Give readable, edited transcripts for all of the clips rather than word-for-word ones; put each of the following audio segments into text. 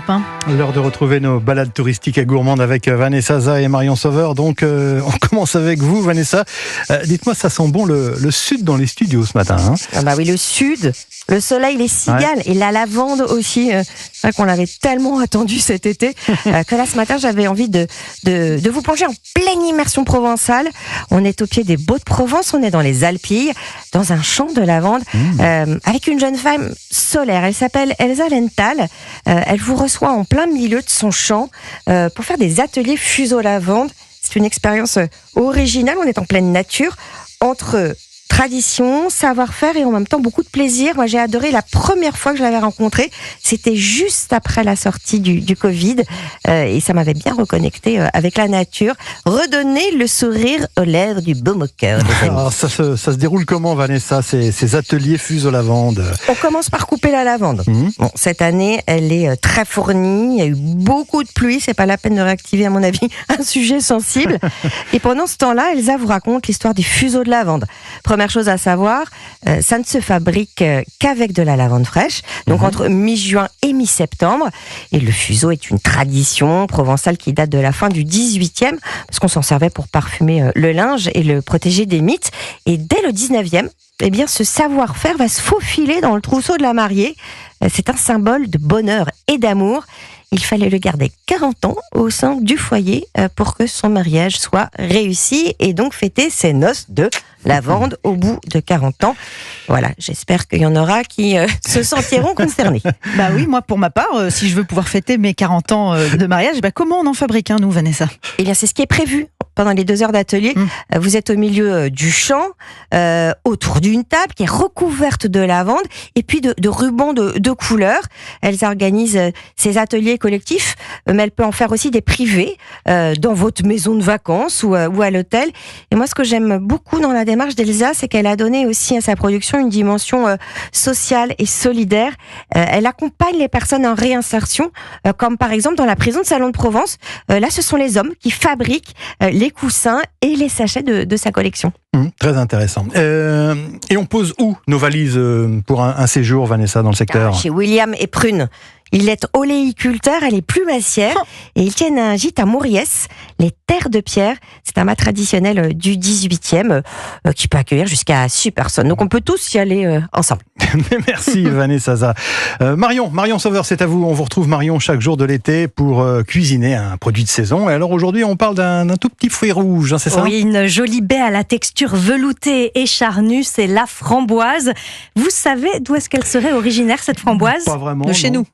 Europe 1. L'heure de retrouver nos balades touristiques et gourmandes avec Vanessa Zah et Marion Sauveur. Donc, on commence avec vous, Vanessa. Dites-moi, ça sent bon le sud dans les studios ce matin, hein? Ah bah oui, le sud, le soleil, les cigales et la lavande aussi. C'est vrai qu'on l'avait tellement attendu cet été que là, ce matin, j'avais envie de vous plonger en pleine immersion provençale. On est au pied des Baux de Provence, on est dans les Alpilles, dans un champ de lavande, avec une jeune femme solaire. Elle s'appelle Elsa Lenthal. Elle vous reçoit en plein milieu de son champ pour faire des ateliers fuseaux lavande. C'est une expérience originale, on est en pleine nature, entre tradition, savoir-faire et en même temps beaucoup de plaisir. Moi, j'ai adoré la première fois que je l'avais rencontrée. C'était juste après la sortie du Covid et ça m'avait bien reconnecté avec la nature. Redonner le sourire aux lèvres du beau moqueur. Alors, ça se déroule comment, Vanessa, ces ateliers fuseaux lavande? On commence par couper la lavande. Bon, cette année, elle est très fournie. Il y a eu beaucoup de pluie. C'est pas la peine de réactiver, à mon avis, un sujet sensible. Et pendant ce temps-là, Elsa vous raconte l'histoire des fuseaux de lavande. Première chose à savoir, ça ne se fabrique qu'avec de la lavande fraîche, donc entre mi-juin et mi-septembre. Et le fuseau est une tradition provençale qui date de la fin du 18e, parce qu'on s'en servait pour parfumer le linge et le protéger des mites. Et dès le 19e, eh bien, ce savoir-faire va se faufiler dans le trousseau de la mariée. C'est un symbole de bonheur et d'amour. Il fallait le garder 40 ans au sein du foyer pour que son mariage soit réussi et donc fêter ses noces de lavande au bout de 40 ans. Voilà, j'espère qu'il y en aura qui se sentiront concernés. Bah oui, moi pour ma part, si je veux pouvoir fêter mes 40 ans de mariage, comment on en fabrique un, nous, Vanessa? Eh bien, c'est ce qui est prévu. Pendant les 2 heures d'atelier, vous êtes au milieu du champ, autour d'une table qui est recouverte de lavande et puis de rubans de couleurs. Elles organisent ces ateliers collectifs, mais elle peut en faire aussi des privés dans votre maison de vacances ou à l'hôtel. Et moi, ce que j'aime beaucoup dans la démarche d'Elsa, c'est qu'elle a donné aussi à sa production une dimension sociale et solidaire. Elle accompagne les personnes en réinsertion, comme par exemple dans la prison de Salon de Provence. Là, ce sont les hommes qui fabriquent les coussins et les sachets de sa collection. Très intéressant. Et on pose où nos valises pour un séjour, Vanessa, dans le secteur? Chez William et Prune. Il est oléiculteur, elle est plumassière et ils tiennent un gîte à Mauriès, les Terres de Pierre. C'est un mat traditionnel du 18e qui peut accueillir jusqu'à 6 personnes. Donc on peut tous y aller ensemble. Merci Vanessa Zah. Marion Sauveur, c'est à vous. On vous retrouve, Marion, chaque jour de l'été pour cuisiner un produit de saison. Et alors aujourd'hui, on parle d'un tout petit fruit rouge, hein, c'est ça? Oui, une jolie baie à la texture veloutée et charnue, c'est la framboise. Vous savez d'où est-ce qu'elle serait originaire, cette framboise? Pas vraiment. De chez nous.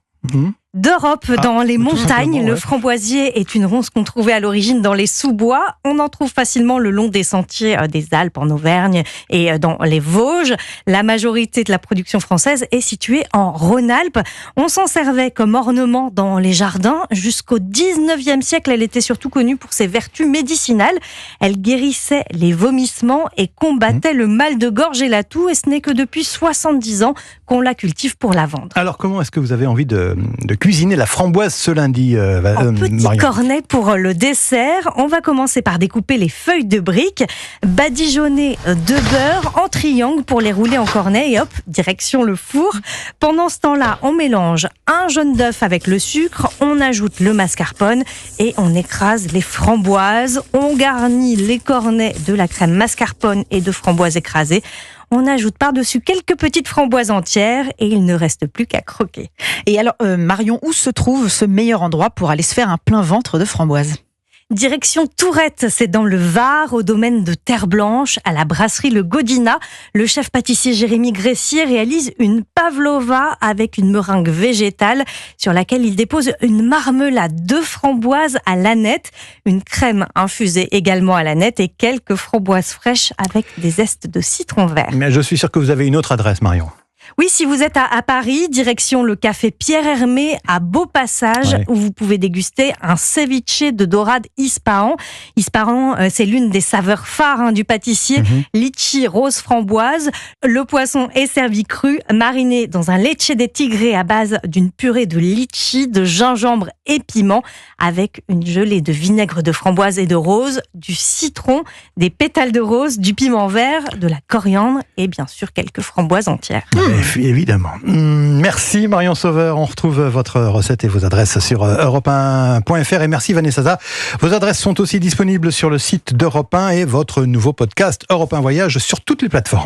D'Europe, dans les montagnes, le ouais. framboisier est une ronce qu'on trouvait à l'origine dans les sous-bois. On en trouve facilement le long des sentiers des Alpes en Auvergne et dans les Vosges. La majorité de la production française est située en Rhône-Alpes. On s'en servait comme ornement dans les jardins. Jusqu'au 19e siècle, elle était surtout connue pour ses vertus médicinales. Elle guérissait les vomissements et combattait le mal de gorge et la toux. Et ce n'est que depuis 70 ans qu'on la cultive pour la vendre. Alors comment est-ce que vous avez envie de cuisiner la framboise ce lundi, En petit Marion? cornet pour le dessert. On va commencer par découper les feuilles de briques, badigeonner de beurre en triangle pour les rouler en cornet et hop, direction le four. Pendant ce temps-là, on mélange un jaune d'œuf avec le sucre, on ajoute le mascarpone et on écrase les framboises. On garnit les cornets de la crème mascarpone et de framboises écrasées. On ajoute par-dessus quelques petites framboises entières et il ne reste plus qu'à croquer. Et alors, Marion, où se trouve ce meilleur endroit pour aller se faire un plein ventre de framboises? Direction Tourette, c'est dans le Var, au domaine de Terre Blanche, à la brasserie Le Godina. Le chef pâtissier Jérémy Gressier réalise une pavlova avec une meringue végétale sur laquelle il dépose une marmelade de framboises à l'aneth, une crème infusée également à l'aneth et quelques framboises fraîches avec des zestes de citron vert. Mais je suis sûr que vous avez une autre adresse, Marion. Oui, si vous êtes à Paris, direction le café Pierre Hermé à Beaupassage, où vous pouvez déguster un ceviche de dorade Ispahan. Ispahan, c'est l'une des saveurs phares du pâtissier, litchi rose framboise. Le poisson est servi cru, mariné dans un leche de tigre à base d'une purée de litchi, de gingembre et piment, avec une gelée de vinaigre de framboise et de rose, du citron, des pétales de rose, du piment vert, de la coriandre et bien sûr quelques framboises entières. Évidemment. Merci Marion Sauveur. On retrouve votre recette et vos adresses sur europe1.fr. Et merci Vanessa Zaza. Vos adresses sont aussi disponibles sur le site d'Europe 1 et votre nouveau podcast Europe 1 Voyage sur toutes les plateformes.